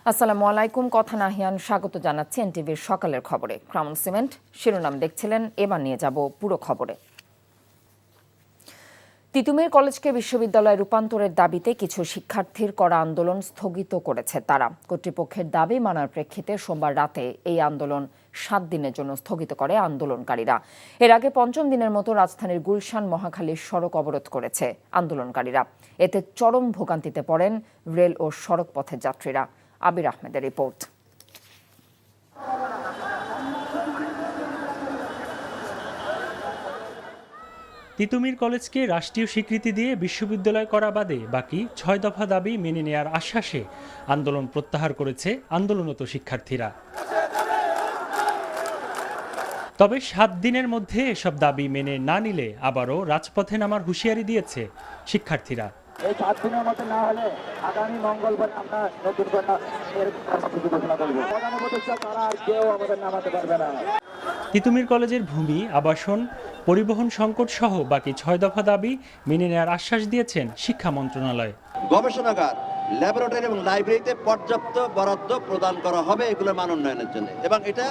আসসালামু আলাইকুম। কথা নাহিয়ান স্বাগত জানাচ্ছি এনটিভির সকালের খবরে। ক্রাউন সিমেন্ট শিরোনাম দেখছিলেন, এবার নিয়ে যাব পুরো খবরে। তিতুমির কলেজকে বিশ্ববিদ্যালয়ে রূপান্তরের দাবিতে কিছু শিক্ষার্থীর করা আন্দোলন স্থগিত করেছে তারা। কর্তৃপক্ষের দাবি মানার প্রেক্ষিতে সোমবার রাতে এই আন্দোলন 7 দিনের জন্য স্থগিত করে আন্দোলনকারীরা। এর আগে পঞ্চম দিনের মতো রাজধানীর গুলশান মহাখালীর সড়ক অবরোধ করেছে আন্দোলনকারীরা। এতে চরম ভোগান্তিতে পড়েন রেল ও সড়ক পথের যাত্রীরা। আবির আহমেদের রিপোর্ট। তিতুমির কলেজকে রাষ্ট্রীয় স্বীকৃতি দিয়ে বিশ্ববিদ্যালয় করা বাদে বাকি 6 দফা দাবি মেনে নেয়ার আশ্বাসে আন্দোলন প্রত্যাহার করেছে আন্দোলনরত শিক্ষার্থীরা। তবে 7 দিনের মধ্যে এসব দাবি মেনে না নিলে আবারও রাজপথে নামার হুঁশিয়ারি দিয়েছে শিক্ষার্থীরা। এই 7 দিনের মধ্যে না হলে আগামী মঙ্গলবার আমরা নতুন করে কর্মসূচি ঘোষণা করব। প্রধান উপদেষ্টা তারা আর কেউ আমাদের নামাতে পারবে না। তিতুমির কলেজের ভূমি, আবাসন, পরিবহন সংকট সহ বাকি 6 দফা দাবি মেনে নেওয়ার আশ্বাস দিয়েছেন শিক্ষা মন্ত্রণালয়। গবেষণাগার, ল্যাবরেটরি এবং লাইব্রেরিতে পর্যাপ্ত বরাদ্দ প্রদান করা হবে এগুলোর মান উন্নয়নের জন্য, এবং এটা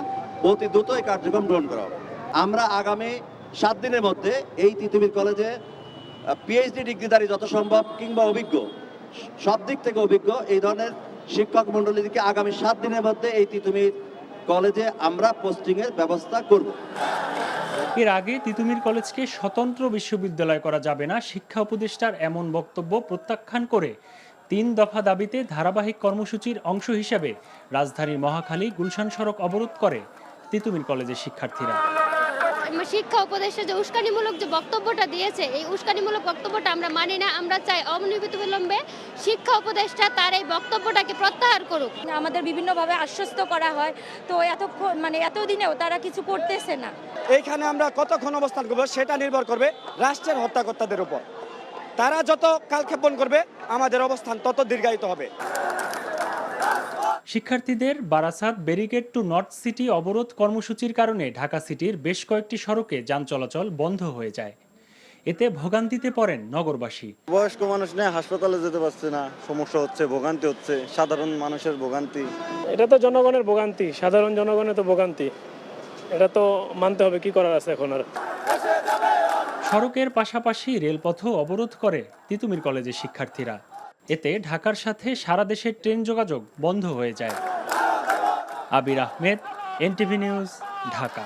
অতি দ্রুত এই কার্যক্রম গ্রহণ করা হবে। আমরা আগামী 7 দিনের মধ্যে এই তিতুমির কলেজে পিএইচডি ডিগ্রিধারী যত সম্ভব কিংবা অভিজ্ঞ, সব দিক থেকে অভিজ্ঞ এই ধরনের শিক্ষক মণ্ডলীকে আগামী 7 দিনের মধ্যে এই তিতুমির কলেজে আমরা পোস্টিংয়ের ব্যবস্থা করব। এর আগে তিতুমির কলেজকে স্বতন্ত্র বিশ্ববিদ্যালয় করা যাবে না শিক্ষা উপদেষ্টার এমন বক্তব্য প্রত্যাখ্যান করে 3 দফা দাবিতে ধারাবাহিক কর্মসূচির অংশ হিসেবে রাজধানীর মহাখালী গুলশান সড়ক অবরোধ করে তিতুমির কলেজের শিক্ষার্থীরা। শিক্ষা উপদেষ্টা যে উস্কানিমূলক যে বক্তব্যটা দিয়েছে, এই উস্কানিমূলক বক্তব্যটা আমরা মানি না। আমরা চাই অনতিবিলম্বে শিক্ষা উপদেষ্টা তার এই বক্তব্যটাকে প্রত্যাহার করুক। আমাদের বিভিন্নভাবে আশ্বস্ত করা হয়, তো এতক্ষণ এতদিনেও তারা কিছু করতেছে না। এইখানে আমরা কতক্ষণ অবস্থান করব সেটা নির্ভর করবে রাষ্ট্রের হত্যাকর্তাদের উপর। তারা যত কালক্ষেপণ করবে আমাদের অবস্থান তত দীর্ঘায়িত হবে। শিক্ষার্থীদের Barasat barricade two north city অবরোধ কর্মসূচির কারণে ঢাকা সিটির বেশ কয়েকটি সড়কে যান চলাচল বন্ধ হয়ে যায়। এতে ভোগান্তিতে পড়েন নগরবাসী। বয়স্ক মানুষ নেই, হাসপাতালে যেতে পারছে না, সমস্যা হচ্ছে, ভোগান্তি হচ্ছে, সাধারণ মানুষের ভোগান্তি। এটা তো জনগণের ভোগান্তি, সাধারণ জনগণের তো ভোগান্তি, এটা তো মানতে হবে, কি করার আছে এখন আর। সড়কের পাশাপাশি রেলপথও অবরোধ করে তিতুমির কলেজের শিক্ষার্থীরা। এতে ঢাকার সাথে সারা দেশের ট্রেন যোগাযোগ বন্ধ হয়ে যায়। আবির আহমেদ, এনটিভি নিউজ, ঢাকা।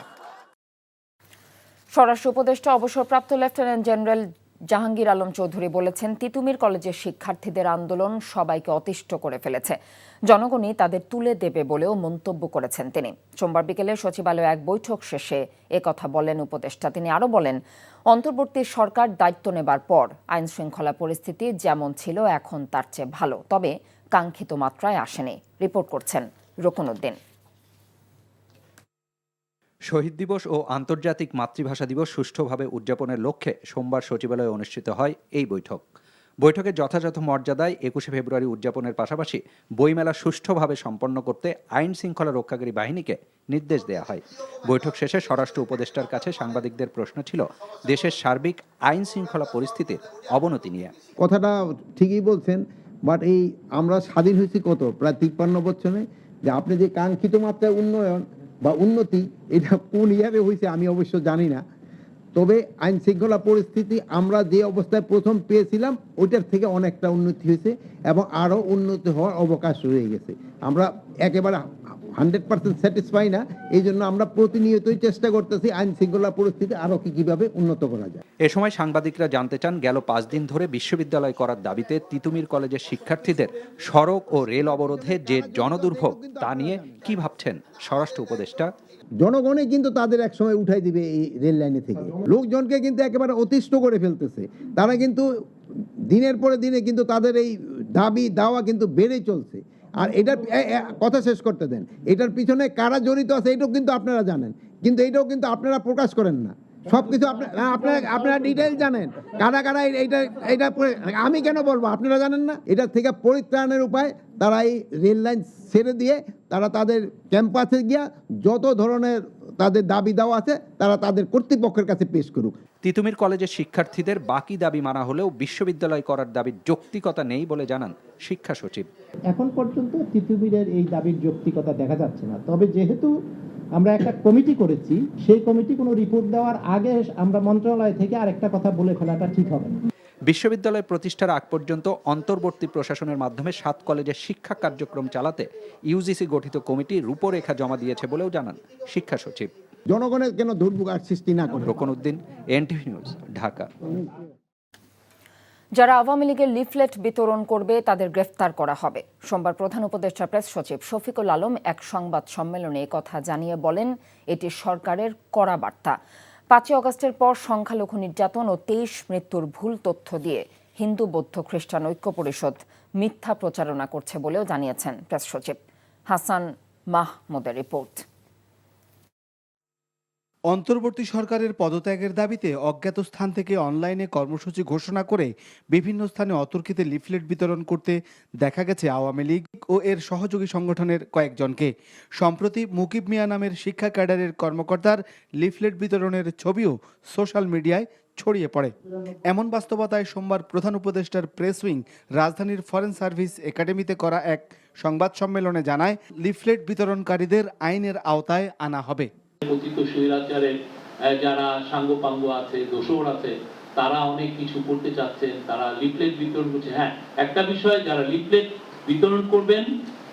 স্বরাষ্ট্র উপদেষ্টা অবসরপ্রাপ্ত লেফটেন্যান্ট জেনারেল জাহাঙ্গীর আলম চৌধুরী বলেছেন, তিতুমির কলেজের শিক্ষার্থীদের আন্দোলন সবাইকে অতিষ্ঠ করে ফেলেছে, জনগণই তাদের তুলে দেবে বলেও মন্তব্য করেছেন তিনি। সোমবার বিকেলে সচিবালয়ে এক বৈঠক শেষে একথা বলেন উপদেষ্টা। তিনি আরও বলেন, অন্তর্বর্তী সরকার দায়িত্ব নেবার পর আইন শৃঙ্খলা পরিস্থিতি যেমন ছিল এখন তার চেয়ে ভালো, তবে কাঙ্ক্ষিত মাত্রায় আসেনি। রিপোর্ট করছেন রকুনউদ্দিন। শহীদ দিবস ও আন্তর্জাতিক মাতৃভাষা দিবস সুষ্ঠুভাবে উদযাপনের লক্ষ্যে সোমবার সচিবালয়ে অনুষ্ঠিত হয় এই বৈঠকে যথাযথ মর্যাদায় 21শে ফেব্রুয়ারি উদযাপনের পাশাপাশি বইমেলা সুষ্ঠুভাবে সম্পন্ন করতে আইন শৃঙ্খলা রক্ষাকারী বাহিনীকে নির্দেশ দেওয়া হয়। বৈঠক শেষে স্বরাষ্ট্র উপদেষ্টার কাছে সাংবাদিকদের প্রশ্ন ছিল দেশের সার্বিক আইন শৃঙ্খলা পরিস্থিতির অবনতি নিয়ে। কথাটা ঠিকই বলছেন, বাট এই আমরা স্বাধীন হয়েছি কত, প্রায় 53 বছরে, যে আপনি যে কাঙ্ক্ষিত মাত্রায় উন্নয়ন বা উন্নতি এটা কোন ইয়ারে হয়েছে আমি অবশ্য জানি না, তবে আইন শৃঙ্খলা পরিস্থিতি আমরা যে অবস্থায় প্রথম পেয়েছিলাম ওইটার থেকে অনেকটা উন্নতি হয়েছে এবং আরও উন্নতি হওয়ার অবকাশ রয়ে গেছে। আমরা একেবারে 100% স্যাটিসফাই না, এই জন্য আমরা প্রতিনিয়তই চেষ্টা করতেছি আইন শৃঙ্খলা পরিস্থিতি আরও কিভাবে উন্নত করা যায়। এ সময় সাংবাদিকরা জানতে চান, গেল 5 দিন ধরে বিশ্ববিদ্যালয় করার দাবিতে তিতুমির কলেজের শিক্ষার্থীদের সড়ক ও রেল অবরোধে যে জনদুর্ভোগ তা নিয়ে কি ভাবছেন স্বরাষ্ট্র উপদেষ্টা। জনগণে কিন্তু তাদের এক সময় উঠাই দিবে এই রেল লাইনে থেকে, লোকজনকে কিন্তু একেবারে অতিষ্ঠ করে ফেলতেছে। তারা কিন্তু দিনের পরে দিনে কিন্তু তাদের এই দাবি দাওয়া কিন্তু বেড়ে চলছে। আর এটার কথা শেষ করতে দেন, এটার পিছনে কারা জড়িত আছে এটাও কিন্তু আপনারা জানেন, কিন্তু এটাও কিন্তু আপনারা প্রকাশ করেন না। সবকিছু আপনারা ডিটেইল জানেন, কারা কারা এইটা আমি কেন বলবো, আপনারা জানেন না। এটা থেকে পরিত্রাণের উপায় তারা এই রেল লাইন ছেড়ে দিয়ে তারা তাদের ক্যাম্পাসে গিয়া যত ধরনের তাদের দাবি দেওয়া আছে, তারা তাদের কর্তৃপক্ষের কাছে পেশ করুক। তিতুমির কলেজের শিক্ষার্থীদের বাকি দাবি মানা হলেও বিশ্ববিদ্যালয় করার দাবির যৌক্তিকতা নেই বলে জানান শিক্ষা সচিব। এখন পর্যন্ত তিতুমিরের এই দাবির যৌক্তিকতা দেখা যাচ্ছে না। তবে যেহেতু আমরা একটা কমিটি করেছি, সেই কমিটি কোনো রিপোর্ট দেওয়ার আগে আমরা মন্ত্রণালয় থেকে আরেকটা কথা বলে ফেলাটা ঠিক হবে না। বিশ্ববিদ্যালয় প্রতিষ্ঠার আগ পর্যন্ত অন্তর্বর্তী প্রশাসনের মাধ্যমে 7 কলেজের শিক্ষা কার্যক্রম চালাতে ইউজিসি গঠিত কমিটি রূপরেখা জমা দিয়েছে বলেও জানান শিক্ষা সচিব। জনগণের কেন দুর্ভোগ আর সৃষ্টি না করে। Roknuddin, NTV news, Dhaka. যারা আওয়ামী লীগের লিফলেট বিতরণ করবে তাদের গ্রেফতার করা হবে। সোমবার প্রধান উপদেষ্টা প্রেস সচিব শফিকুল আলম এক সংবাদ সম্মেলনে কথা জানিয়ে বলেন, এটি সরকারের কড়া বার্তা। 5 আগস্টের পর সংখ্যালঘু নির্যাতন ও 23 মৃত্যুর ভুল তথ্য দিয়ে হিন্দু বৌদ্ধ খ্রিস্টান ঐক্য পরিষদ মিথ্যা প্রচারণা করছে বলেও জানিয়েছেন প্রেস সচিব। হাসান মাহমুদের রিপোর্ট। অন্তর্বর্তী সরকারের পদত্যাগের দাবিতে অজ্ঞাত স্থান থেকে অনলাইনে কর্মসূচি ঘোষণা করে বিভিন্ন স্থানে অতর্কিতে লিফলেট বিতরণ করতে দেখা গেছে আওয়ামী লীগ ও এর সহযোগী সংগঠনের কয়েকজনকে। সম্প্রতি মুকিব মিয়া নামের শিক্ষা ক্যাডারের কর্মকর্তার লিফলেট বিতরণের ছবিও সোশ্যাল মিডিয়ায় ছড়িয়ে পড়ে। এমন বাস্তবতায় সোমবার প্রধান উপদেষ্টার প্রেস উইং রাজধানীর ফরেন সার্ভিস একাডেমিতে করা এক সংবাদ সম্মেলনে জানায়, লিফলেট বিতরণকারীদের আইনের আওতায় আনা হবে। কথিত স্বৈরাচারের যারা সাঙ্গপাঙ্গ আছে, দোসর আছে, তারা অনেক কিছু করতে চাচ্ছেন, তারা লিফলেট বিতরণ করছে। হ্যাঁ, একটা বিষয়, যারা লিফলেট বিতরণ করবেন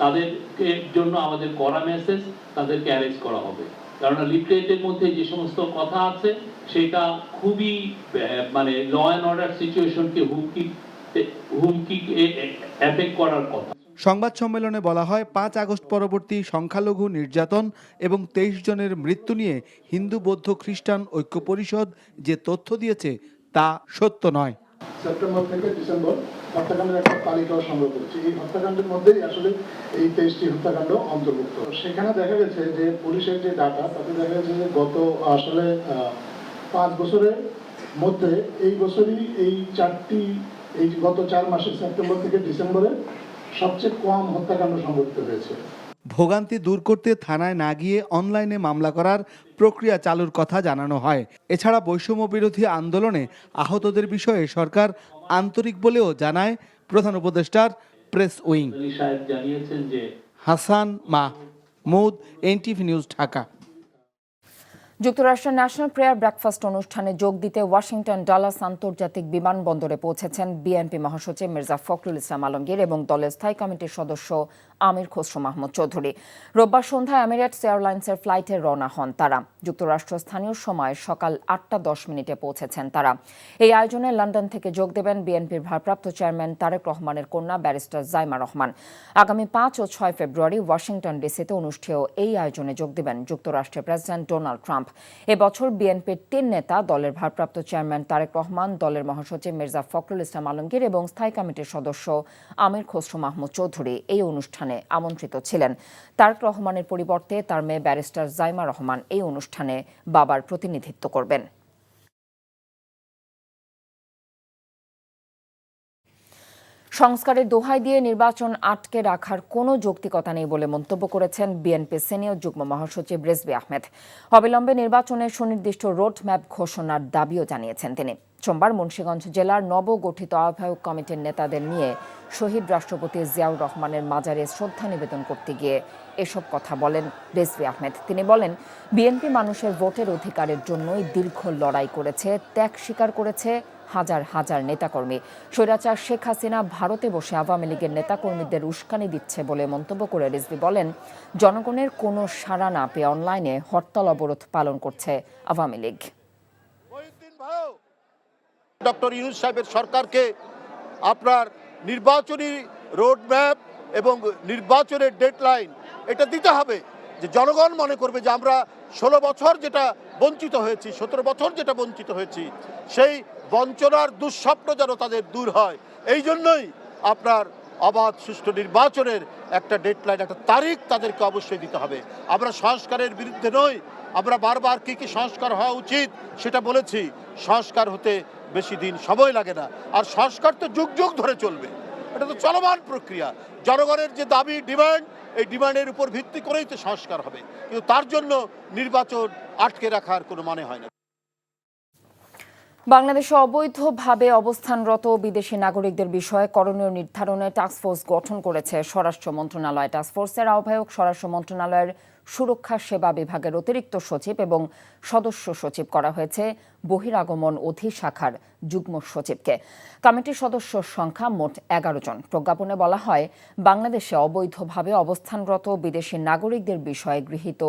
তাদেরকে জন্য আমাদের কড়া মেসেজ, তাদেরকে অ্যারেস্ট করা হবে। কারণ লিফলেটের মধ্যে যে সমস্ত কথা আছে সেটা খুবই মানে ল অ্যান্ড অর্ডার সিচুয়েশনকে হুমকি এফেক্ট করার কথা। সংবাদ সম্মেলনে বলা হয়, 5 আগস্ট পরবর্তী সংখ্যালঘু নির্যাতন এবং 23 জনের মৃত্যু নিয়ে হিন্দু বৌদ্ধ খ্রিস্টান ঐক্য পরিষদ যে তথ্য দিয়েছে তা সত্য নয়। সেপ্টেম্বর থেকে ডিসেম্বর হত্যাকাণ্ডের একটা তালিকাও সংগ্রহ করেছি। এই হত্যাকাণ্ডের মধ্যেই আসলে এই 23টি হত্যাকাণ্ড অন্তর্ভুক্ত। সেখানে দেখা গেছে যে পুলিশের যে ডাটা, তাতে দেখা গেছে যে গত আসলে 5 বছরের মধ্যে এই বছরই এই গত 4 মাসে সেপ্টেম্বর থেকে ডিসেম্বরে সবচেয়ে কম হত্যাকাণ্ড সংঘটিত হয়েছে। ভোগান্তি দূর করতে থানায় না গিয়ে অনলাইনে মামলা করার প্রক্রিয়া চালুর কথা জানানো হয়। এছাড়া বৈষম্য বিরোধী আন্দোলনে আহতদের বিষয়ে সরকার আন্তরিক বলেও জানায় প্রধান উপদেষ্টার press wing. Hasan Mahmud, NTV news, Dhaka. যুক্তরাষ্ট্রের ন্যাশনাল প্রেয়ার ব্রেকফাস্ট অনুষ্ঠানে যোগ দিতে ওয়াশিংটন ডালাস আন্তর্জাতিক বিমানবন্দরে পৌঁছেছেন বিএনপি মহাসচিব মির্জা ফখরুল ইসলাম আলমগীর এবং দলের স্থায়ী কমিটির সদস্য আমির খসরু মাহমুদ চৌধুরী। রোববার সন্ধ্যায় এমিরেটস এয়ারলাইন্সের ফ্লাইটে রওনা হন তারা। যুক্তরাষ্ট্র স্থানীয় সময় সকাল 8:10 পৌঁছেছেন তারা। এই আয়োজনে লন্ডন থেকে যোগ দেবেন বিএনপির ভারপ্রাপ্ত চেয়ারম্যান তারেক রহমানের কন্যা ব্যারিস্টার জাইমা রহমান। আগামী 5 ও 6 ফেব্রুয়ারি ওয়াশিংটন ডিসিতে অনুষ্ঠেয় এই আয়োজনে যোগ দেবেন যুক্তরাষ্ট্রের প্রেসিডেন্ট ডোনাল্ড ট্রাম্প। এবছর বিএনপির 3 নেতা, দলের ভারপ্রাপ্ত চেয়ারম্যান তারেক রহমান, দলের মহাসচিব মির্জা ফখরুল ইসলাম আলমগীর এবং স্থায়ী কমিটির সদস্য আমির খসরু মাহমুদ চৌধুরী এই অনুষ্ঠানে আমন্ত্রিত ছিলেন। তারেক রহমানের পরিবর্তে তার মেয়ে ব্যারিস্টার জাইমা রহমান এই অনুষ্ঠানে বাবার প্রতিনিধিত্ব করবেন। সংস্কারের দোহাই দিয়ে নির্বাচন আটকে রাখার কোনো যৌক্তিকতা নেই বলে মন্তব্য করেছেন বিএনপি সিনিয়র যুগ্ম মহাসচিব রিজভী আহমেদ। অবিলম্বে নির্বাচনের সুনির্দিষ্ট রোড ম্যাপ ঘোষণার দাবিও জানিয়েছেন তিনি। সোমবার মুন্সিগঞ্জ জেলার নবগঠিত আহ্বায়ক কমিটির নেতাদের নিয়ে শহীদ রাষ্ট্রপতি জিয়াউর রহমানের মাজারে শ্রদ্ধা নিবেদন করতে গিয়ে এসব কথা বলেন রিজভী আহমেদ। তিনি বলেন, বিএনপি মানুষের ভোটের অধিকারের জন্যই দীর্ঘ লড়াই করেছে, ত্যাগ স্বীকার করেছে হাজার হাজার নেতাকর্মী। স্বৈরাচার শেখ হাসিনা ভারতে বসে আওয়ামী লীগের নেতাকর্মীদের উস্কানি দিচ্ছে বলে মন্তব্য করে রিজভী বলেন, জনগণের কোনো সাড়া না পেয়ে অনলাইনে হরতাল অবরোধ পালন করছে আওয়ামী লীগ। ডক্টর ইউনূস সাহেবের সরকারকে আপনার নির্বাচনী রোডম্যাপ এবং নির্বাচনের ডেডলাইন এটা দিতে হবে, যে জনগণ মনে করবে যে আমরা 16 বছর যেটা বঞ্চিত হয়েছি, 17 বছর যেটা বঞ্চিত হয়েছি, সেই বঞ্চনার দুঃস্বপ্ন যেন তাদের দূর হয়। এই জন্যই আপনার অবাধ সুষ্ঠু নির্বাচনের একটা ডেডলাইন, একটা তারিখ তাদেরকে অবশ্যই দিতে হবে। আমরা সংস্কারের বিরুদ্ধে নই, আমরা বারবার কি কি সংস্কার হওয়া উচিত সেটা বলেছি। সংস্কার হতে বেশি দিন সময় লাগে না, আর সংস্কার তো যুগ যুগ ধরে চলবে। এটা তো চলমান প্রক্রিয়া। জনগণের যে দাবি ডিমান্ড, এই ডিমান্ডের উপর ভিত্তি করেই তো সংস্কার হবে, কিন্তু তার জন্য নির্বাচন আটকে রাখার কোনো মানে হয় না। বাংলাদেশে অবৈধভাবে অবস্থানরত বিদেশি নাগরিকদের বিষয়ে করণীয় নির্ধারণে টাস্কফোর্স গঠন করেছে স্বরাষ্ট্র মন্ত্রণালয়। টাস্কফোর্সের আহ্বায়ক স্বরাষ্ট্র মন্ত্রণালয়ের সুরক্ষা সেবা বিভাগের অতিরিক্ত সচিব এবং সদস্য সচিব করা হয়েছে বহিরাগমন অধিশাখার যুগ্ম সচিবকে। কমিটির সদস্যর সংখ্যা মোট 11 জন। প্রজ্ঞাপনে বলা হয়, বাংলাদেশে অবৈধভাবে অবস্থানরত বিদেশি নাগরিকদের বিষয়ে গৃহীত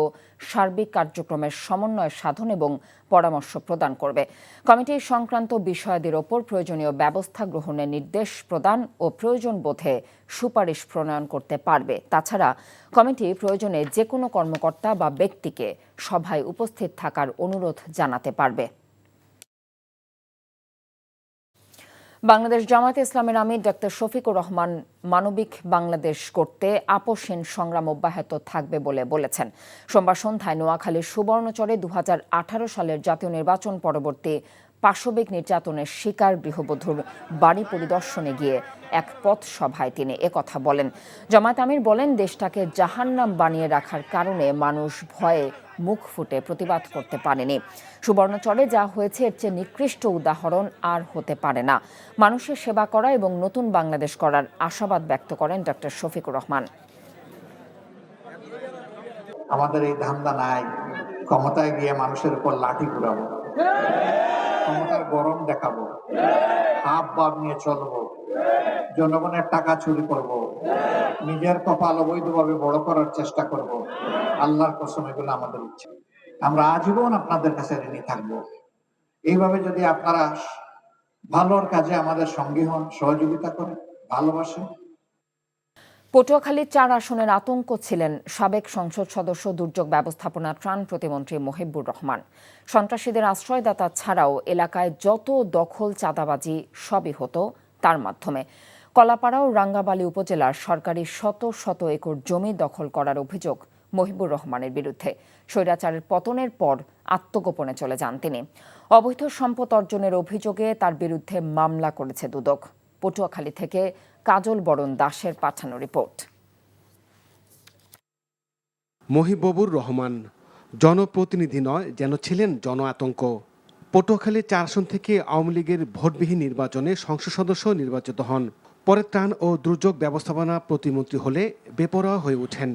সার্বিক কার্যক্রমের সমন্বয় সাধন এবং পরামর্শ প্রদান করবে। কমিটি সংক্রান্ত বিষয়াদির ওপর প্রয়োজনীয় ব্যবস্থা গ্রহণের নির্দেশ প্রদান ও প্রয়োজন বোধে সুপারিশ প্রণয়ন করতে পারবে। তাছাড়া কমিটি প্রয়োজনে যে কোনো কর্মকর্তা বা ব্যক্তিকে সভায় উপস্থিত থাকার অনুরোধ জানাতে পারবে। বাংলাদেশ জামায়াতে ইসলামের আমির ডক্টর শফিকুর রহমান মানবিক বাংলাদেশ করতে আপোষহীন সংগ্রাম অব্যাহত থাকবে বলে বলেছেন। সোমবার সন্ধ্যায় নোয়াখালীর সুবর্ণচরে 2018 সালের জাতীয় নির্বাচন পরবর্তী পাশবিক নির্যাতনের শিকার গৃহবধূর বাড়ি পরিদর্শনে গিয়ে এক পথ সভায় তিনি একথা বলেন। জামায়াত আমির বলেন, দেশটাকে জাহান্নাম বানিয়ে রাখার কারণে মানুষ ভয়ে মুখ ফুটে প্রতিবাদ করতে পারেনি। সুবর্ণচরে যা হয়েছে এর চেয়ে নিকৃষ্ট উদাহরণ আর হতে পারে না। মানুষের সেবা করা এবং নতুন বাংলাদেশ করার আশাবাদ ব্যক্ত করেন ডক্টর শফিকুর রহমান। আমাদের এই ধান্দা নাই ক্ষমতায় গিয়ে মানুষের উপর লাঠি ঘুরাবো, ক্ষমতার গরম দেখাবো, হাব বাব নিয়ে চলবো, জনগণের টাকা চুরি করব, নিজের কপাল অবৈধভাবে বড় করার চেষ্টা করব। আল্লাহর কসম, এগুলো আমাদের ইচ্ছে। আমরা আজীবন আপনাদের কাছে ঋণী থাকবো। এইভাবে যদি আপনারা ভালোর কাজে আমাদের সঙ্গী হন, সহযোগিতা করেন, ভালোবাসেন। পটুয়াখালীর 4 আসনের আতঙ্ক ছিলেন সাবেক সংসদ সদস্য, দুর্যোগ ব্যবস্থাপনা ত্রাণ প্রতিমন্ত্রী মহিবুর রহমান। সন্ত্রাসীদের আশ্রয়দাতা ছাড়াও এলাকায় যত দখল চাঁদাবাজি সবই হতো তার মাধ্যমে। কলাপাড়া ও রাঙ্গাবালী উপজেলার সরকারি শত শত একর জমি দখল করার অভিযোগ মহিবুর রহমানের বিরুদ্ধে। স্বৈরাচারের পতনের পর আত্মগোপনে চলে যান তিনি। অবৈধ সম্পদ অর্জনের অভিযোগে তার বিরুদ্ধে মামলা করেছে দুদক। পটুয়াখালী থেকে কাজল বরণ দাসের পাঠানো রিপোর্ট। মহিবুর রহমান জনপ্রতিনিধি নয়, যেন ছিলেন জন আতঙ্ক। পটুয়াখালী 4 আসন থেকে আওয়ামী লীগের ভোটবিহীন নির্বাচনে সংসদ সদস্য নির্বাচিত হন। পরে ত্রাণ ও দুর্যোগ ব্যবস্থাপনা প্রতিমন্ত্রী হলে বেপরোয়া হয়ে ওঠেন।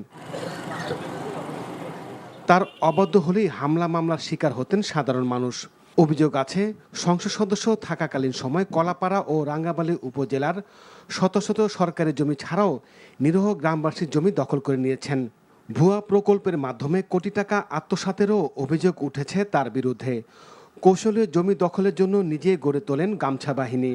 তার অবাধ্য হলেই হামলা মামলার শিকার হতেন সাধারণ মানুষ। অভিযোগ আছে, সংসদ সদস্য থাকাকালীন সময় কলাপাড়া ও রাঙ্গাবালী উপজেলার শত শত সরকারি জমি ছাড়াও নিরীহ গ্রামবাসীর জমি দখল করে নিয়েছেন। ভুয়া প্রকল্পের মাধ্যমে কোটি টাকা আত্মসাতেরও অভিযোগ উঠেছে তার বিরুদ্ধে। কৌশলে জমি দখলের জন্য নিজে গড়ে তোলেন গামছা বাহিনী।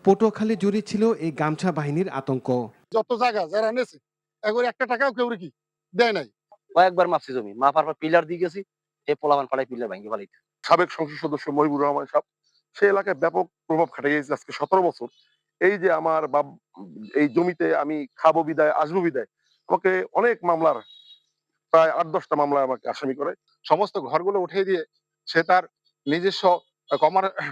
পটুয়াখালী জুড়ে ছিল এই গামছা বাহিনীর আতঙ্ক। যত জায়গা যারা নেছে একবার একটা টাকাও কেউ কি দেয় নাই। কয়েকবার মাপছি জমি, মাপার পর পিলার দিয়ে গেছি, এই পোলাপান ফালাই পিলার ভাঙি ফেলাইছে। সাবেক সংসদ সদস্য মহিবুর রহমান সাহেব সে এলাকায় ব্যাপক প্রভাব খাটাইছে আজকে 17 বছর। এই যে আমার এই জমিতে আমি খাবো বিদায়, আসবো বিদায়, আমাকে অনেক মামলার প্রায় 8-10টা মামলা আমাকে আসামি করে। সমস্ত ঘরগুলো উঠিয়ে দিয়ে সে তার নিজস্ব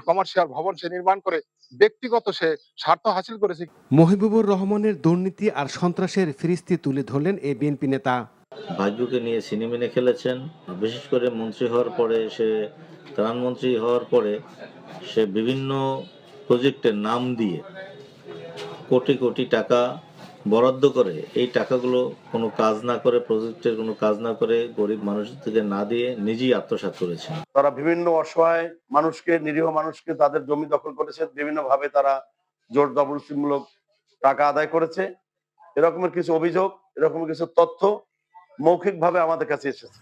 কমার্শিয়াল ভবন সে নির্মাণ করে ব্যক্তিগত সে স্বার্থ হাসিল করেছে। মহিবুর রহমানের দুর্নীতি আর সন্ত্রাসের ফিরিস্তি তুলে ধরলেন এই বিএনপি নেতা। ভাগ্যকে নিয়ে সিনেমিনে খেলেছেন। বিশেষ করে মন্ত্রী হওয়ার পরে, সে ত্রাণমন্ত্রী হওয়ার পরে সে বিভিন্ন প্রজেক্টের নাম দিয়ে কোটি কোটি টাকা বরাদ্দ করে এই টাকাগুলো কোনো কাজ না করে, প্রজেক্টের কোনো কাজ না করে গরিব মানুষের থেকে না দিয়ে নিজেই আত্মসাৎ করেছে। তারা বিভিন্ন অসহায় মানুষকে, নিরীহ মানুষকে তাদের জমি দখল করেছে, বিভিন্ন ভাবে তারা জোর জবরদস্তিমূলক টাকা আদায় করেছে। এরকমের কিছু অভিযোগ, এরকমের কিছু তথ্য মৌখিকভাবে আমাদের কাছে এসেছে।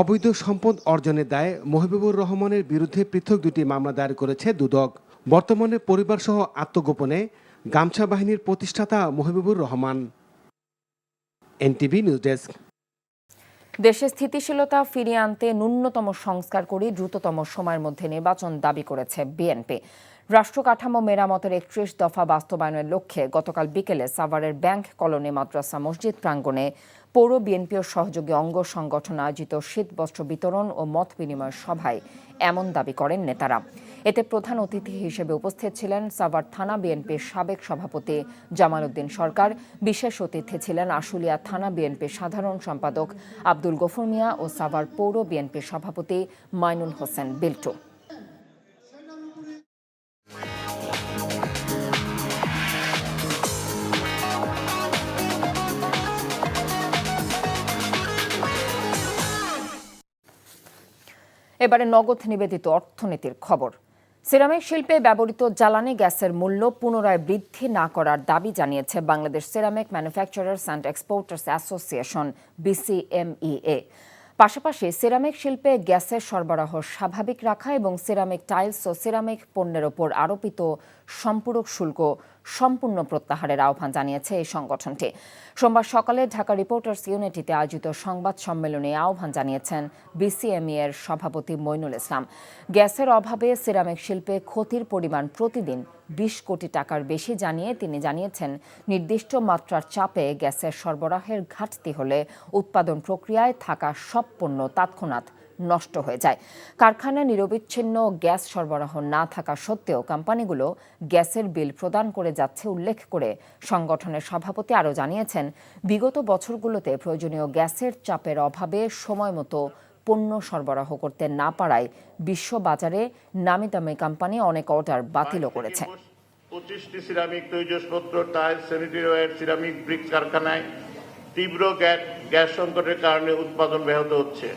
অবৈধ সম্পদ অর্জনের দায়ে মহিবুর রহমানের বিরুদ্ধে পৃথক 2টি মামলা দায়ের করেছে দুদক। বর্তমানে পরিবার সহ আত্মগোপনে গামছা বাহিনীর প্রতিষ্ঠাতা Mohibur Rahman. NTV news desk. দেশে স্থিতিশীলতা ফিরিয়ে আনতে ন্যূনতম সংস্কার করে দ্রুততম সময়ের মধ্যে নির্বাচন দাবি করেছে বিএনপি। রাষ্ট্র কাঠামো মেরামতের 31 দফা বাস্তবায়নের লক্ষ্যে গতকাল বিকেলে সাভারের ব্যাংক কলোনি মাদ্রাসা মসজিদ প্রাঙ্গণে পৌর বিএনপি ও সহযোগী অঙ্গ সংগঠন আয়োজিত শীতবস্ত্র বিতরণ ও মত বিনিময় সভায় এমন দাবি করেন নেতারা। এতে প্রধান অতিথি হিসেবে উপস্থিত ছিলেন সাভার থানা বিএনপির সাবেক সভাপতি জামাল উদ্দিন সরকার। বিশেষ অতিথি ছিলেন আশুলিয়া থানা বিএনপির সাধারণ সম্পাদক আব্দুল গফুর মিয়া ও সাভার পৌর বিএনপির সভাপতি মাইনুল হোসেন বিল্টু। এবারে নগদ নিবেদিত অর্থনীতির খবর। সিরামিক শিল্পে ব্যবহৃত জ্বালানি গ্যাসের মূল্য পুনরায় বৃদ্ধি না করার দাবি জানিয়েছে Bangladesh ceramic manufacturers and exporters association BCMEA। পাশাপাশি সিরামিক শিল্পে গ্যাসের সরবরাহ স্বাভাবিক রাখা এবং সিরামিক টাইলস ও সিরামিক পণ্যের ওপর আরোপিত সম্পূরক শুল্ক সম্পূর্ণ প্রত্যাহারের আহ্বান জানিয়েছে এই সংগঠনটি। সোমবার সকালে ঢাকা রিপোর্টার্স ইউনিটিতে আয়োজিত সংবাদ সম্মেলনে আহ্বান জানিয়েছেন BCMEA এর সভাপতি মইনুল ইসলাম। গ্যাসের অভাবে সিরামিক শিল্পে ক্ষতির পরিমাণ প্রতিদিন 20 কোটি টাকার বেশি জানিয়ে তিনি জানিয়েছেন, নির্দিষ্ট মাত্রার চাপে গ্যাসের সরবরাহের ঘাটতি হলে উৎপাদন প্রক্রিয়ায় থাকা সব পণ্য তৎক্ষণাৎ নষ্ট হয়ে যায়। কারখানায় নিরবিচ্ছিন্ন গ্যাস সরবরাহ না থাকা সত্ত্বেও কোম্পানিগুলো গ্যাসের বিল প্রদান করে যাচ্ছে উল্লেখ করে সংগঠনের সভাপতি আরও জানিয়েছেন, বিগত বছরগুলোতে প্রয়োজনীয় গ্যাসের চাপের অভাবে সময়মতো পণ্য সরবরাহ করতে না পারায় বিশ্ববাজারে নামি দামি কোম্পানি অনেক অর্ডার বাতিলও করেছে। 25টি সিরামিক তৈজসপত্র, tiles, sanitary ware, ceramic brick কারখানায় তীব্র গ্যাস সংকটের কারণে উৎপাদন ব্যাহত হচ্ছে।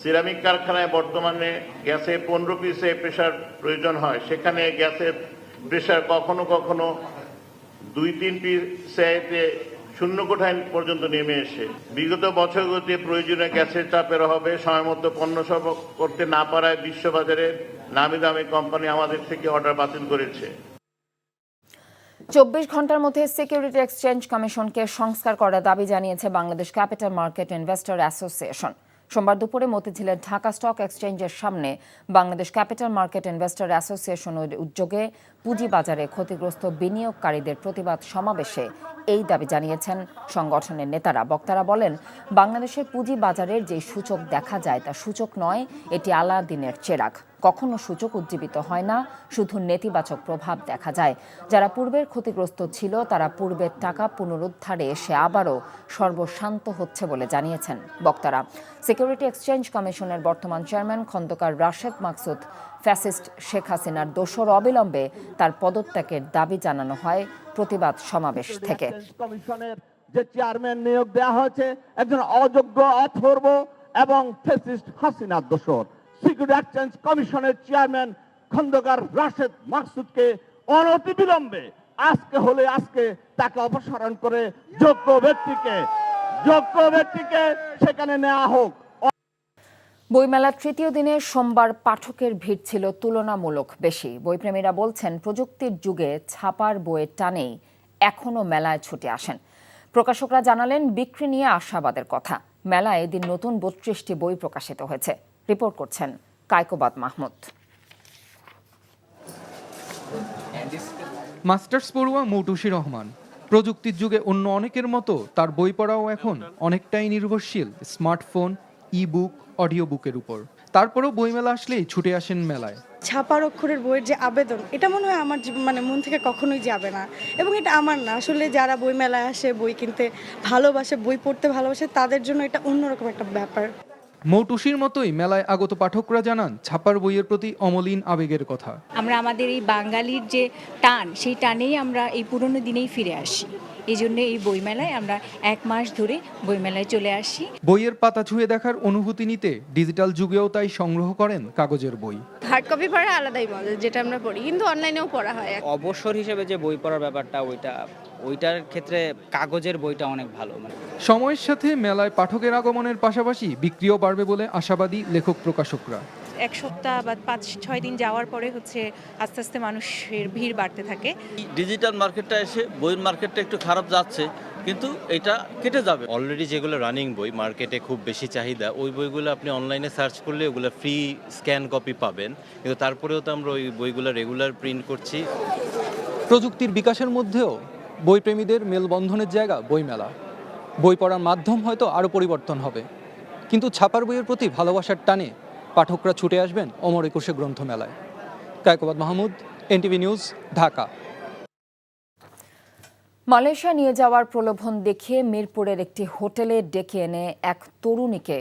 সিরামিক কারখানায় বর্তমানে গ্যাসে 15 পিসে প্রেসার প্রয়োজন হয়, সেখানে গ্যাসের প্রেসার কখনো কখনো 2-3 পিসে 0 কোঠায় পর্যন্ত নেমে এসে বিগত বছরগুলোতে প্রয়োজনীয় গ্যাসের চাপের অভাবে সময়মতো পণ্য সরবরাহ করতে না পারায় বিশ্ববাজারে নামি দামি কোম্পানি আমাদের থেকে অর্ডার বাতিল করেছে। 24 ঘন্টার মধ্যে সিকিউরিটি এক্সচেঞ্জ কমিশনকে সংস্কার করার দাবি জানিয়েছে Bangladesh capital market investor association. সোমবার দুপুরে মতিঝিলের ঢাকা স্টক এক্সচেঞ্জের সামনে বাংলাদেশ ক্যাপিটাল মার্কেট ইনভেস্টর অ্যাসোসিয়েশনের উদ্যোগে পুঁজিবাজারে ক্ষতিগ্রস্ত বিনিয়োগকারীদের প্রতিবাদ সমাবেশে এই দাবি জানিয়েছেন সংগঠনের নেতারা। বক্তারা বলেন, বাংলাদেশের পুঁজিবাজারের যে সূচক দেখা যায় তা সূচক নয়, এটি আলাদিনের চেরাগ। কখনো সূচক উজ্জীবিত হয় না, শুধু নেতিবাচক প্রভাব দেখা যায়। যারা পূর্বের ক্ষতিগ্রস্ত ছিল তারা পূর্বের টাকা পুনরুদ্ধারে এসে আবারও সর্বশান্ত হচ্ছে বলে জানিয়েছেন বক্তারা। সিকিউরিটি এক্সচেঞ্জ কমিশনের বর্তমান চেয়ারম্যান খন্দকার রাশেদ মাকসুদ ফ্যাসিস্ট শেখ হাসিনার দোসর অবিলম্বে তার পদত্যাগের দাবি জানানো হয় প্রতিবাদ সমাবেশ থেকে। কমিশনের যে চেয়ারম্যান নিয়োগ দেওয়া হয়েছে একজন অযোগ্য, অথর্ব এবং ফ্যাসিস্ট হাসিনার দোসর। সিকিউরিটি এক্সচেঞ্জ কমিশনের চেয়ারম্যান খন্দকার রাশেদ মাকসুদকে অনতিবিলম্বে আজকে তাকে অপসারণ করে যোগ্য ব্যক্তিকে সেখানে নেওয়া হোক। বইমেলার তৃতীয় দিনে সোমবার পাঠকের ভিড় ছিল তুলনামূলক বেশি। বইপ্রেমীরা বলছেন, প্রযুক্তির যুগে ছাপার বইয়ের টানেই এখনও মেলায় ছুটে আসেন। প্রকাশকরা জানালেন, বিক্রি নিয়ে আশাবাদের কথা। মেলায় এদিন নতুন 32টি বই প্রকাশিত হয়েছে। রিপোর্ট করছেন কায়কোবাদ মাহমুদ। মাস্টার্স পড়ুয়া মৌটুসী রহমান। প্রযুক্তির যুগে অন্য অনেকের মতো তার বই পড়াও এখন অনেকটাই নির্ভরশীল স্মার্টফোন, ই-বুক, অডিও বুকের উপর। তারপরেও বইমেলা আসলেই ছুটে আসেন মেলায়। ছাপার অক্ষরের বইয়ের যে আবেদন, এটা মনে হয় আমার মন থেকে কখনোই যাবে না। এবং এটা আমার না, আসলে যারা বই মেলায় আসে, বই কিনতে ভালোবাসে, বই পড়তে ভালোবাসে, তাদের জন্য এটা অন্যরকম একটা ব্যাপার। মৌটুসীর মতোই মেলায় আগত পাঠকরা জানান ছাপার বইয়ের প্রতি অমলিন আবেগের কথা। আমরা আমাদের এই বাঙালির যে টান, সেই টানেই আমরা এই পুরনো দিনেই ফিরে আসি। এই জন্য এই বইমেলায় আমরা 1 মাস ধরে বইমেলায় চলে আসি। বইয়ের পাতা ছুঁয়ে দেখার অনুভূতি নিতে ডিজিটাল যুগেও তাই সংগ্রহ করেন কাগজের বই। হার্ড কপি পড়া আলাদাই মজা, যেটা আমরা পড়ি, কিন্তু অনলাইনেও পড়া হয়। অবসর হিসেবে যে বই পড়ার ব্যাপারটা, ওইটার ক্ষেত্রে কাগজের বইটা অনেক ভালো। সময়ের সাথে মেলায় পাঠকের আগমনের পাশাপাশি বিক্রিও বাড়বে বলে আশাবাদী লেখক প্রকাশকরা। 1 সপ্তাহ বা 5-6 দিন যাওয়ার পরে আস্তে আস্তে মানুষের ভিড় বাড়তে থাকে। ডিজিটাল মার্কেটটা এসে বইয়ের মার্কেটটা একটু খারাপ যাচ্ছে, কিন্তু এটা কেটে যাবে। অলরেডি যেগুলো রানিং বই, মার্কেটে খুব বেশি চাহিদা, ওই বইগুলো আপনি অনলাইনে সার্চ করলে ওগুলো ফ্রি স্ক্যান কপি পাবেন, কিন্তু তারপরেও তো আমরা ওই বইগুলো রেগুলার প্রিন্ট করছি। প্রযুক্তির বিকাশের মধ্যেও বইপ্রেমীদের মেলবন্ধনের জায়গা বইমেলা। বই পড়ার মাধ্যম হয়তো আরও পরিবর্তন হবে, কিন্তু ছাপার বইয়ের প্রতি ভালোবাসার টানে পাঠকরা ছুটে আসবেন অমর একুশে গ্রন্থমেলায়। Kaykobad Mahmud, NTV news, Dhaka. Malaysia নিয়ে যাওয়ার প্রলোভন দেখিয়ে মিরপুরের একটি হোটেলে ডেকে এনে এক তরুণীকে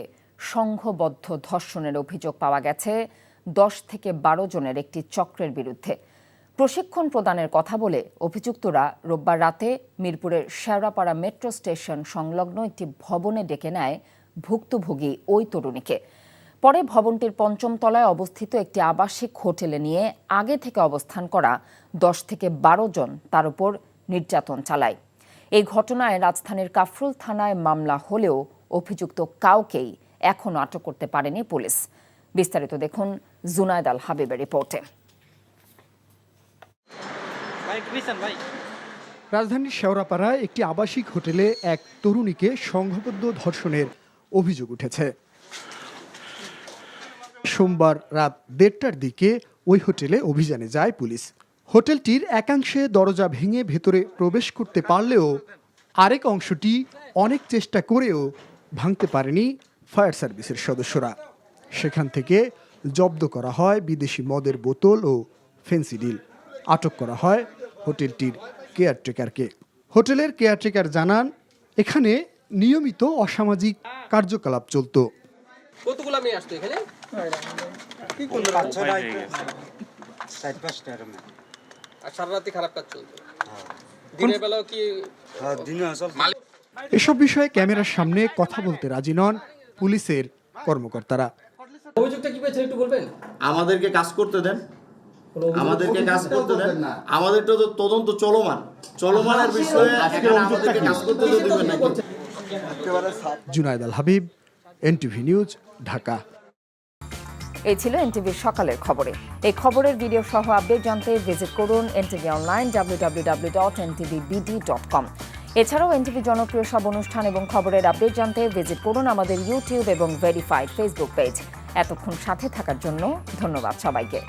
সংঘবদ্ধ ধর্ষণের অভিযোগ পাওয়া গেছে 10 থেকে 12 জনের একটি চক্রের বিরুদ্ধে। প্রশিক্ষণ প্রদানের কথা বলে অভিযুক্তরা রোববার রাতে মিরপুরের শেওড়াপাড়া মেট্রো স্টেশন সংলগ্ন একটি ভবনে ডেকে নেয় ভুক্তভোগী ওই তরুণীকে। পরে ভবনটির 5ম তলায় অবস্থিত একটি আবাসিক হোটেলে নিয়ে আগে থেকে অবস্থান করা 10 থেকে 12 জন তার উপর নির্যাতন চালায়। এই ঘটনায় রাজধানীর কাফরুল থানায় মামলা হলেও অভিযুক্ত কাউকেই এখনো আটক করতে পারেনি পুলিশ। বিস্তারিত দেখুন জুনায়েদ আল হাবিবের রিপোর্টে। রাজধানীর শেওড়াপাড়ায় একটি আবাসিক হোটেলে এক তরুণীকে সংঘবদ্ধ ধর্ষণের অভিযোগ উঠেছে। সোমবার রাত 1:30টার দিকে ওই হোটেলে অভিযানে যায় পুলিশ। হোটেলটির একাংশে দরজা ভেঙে ভেতরে প্রবেশ করতে পারলেও আরেক অংশটি অনেক চেষ্টা করেও ভাঙতে পারেনি ফায়ার সার্ভিসের সদস্যরা। সেখান থেকে জব্দ করা হয় বিদেশি মদের বোতল ও ফেন্সিডিল। আটক করা হয় হোটেলটির কেয়ারটেকারকে। হোটেলের কেয়ারটেকার জানান, এখানে নিয়মিত অসামাজিক কার্যকলাপ চলত। কতগুলো মেয়ে আসতো এখানে? আর সারা রাতে খারাপ কাজ চলতো। দিনের বেলাও কি? এসব বিষয়ে ক্যামেরার সামনে কথা বলতে রাজি নন পুলিশের কর্মকর্তারা। অভিযোগটা কি পেয়েছেন একটু বলবেন? আমাদেরকে কাজ করতে দেন, আমাদেরকে কাজ করতে দেন। আমাদের তো তদন্ত চলমানের বিষয়ে আমাদেরকে কাজ করতে দেবেন নাকি? জুনায়েদ আল হাবিব, এনটিভি নিউজ, ঢাকা। এই ছিল এনটিভির সকালের খবরে। এই খবরের ভিডিও সহ আপডেট জানতে ভিজিট করুন এনটিভি অনলাইন www.ntvbd.com। এছাড়াও এনটিভি জনপ্রিয় সব অনুষ্ঠান এবং খবরের আপডেট জানতে ভিজিট করুন আমাদের ইউটিউব এবং ভেরিফাইড ফেসবুক পেজ। এতক্ষণ সাথে থাকার জন্য ধন্যবাদ সবাইকে।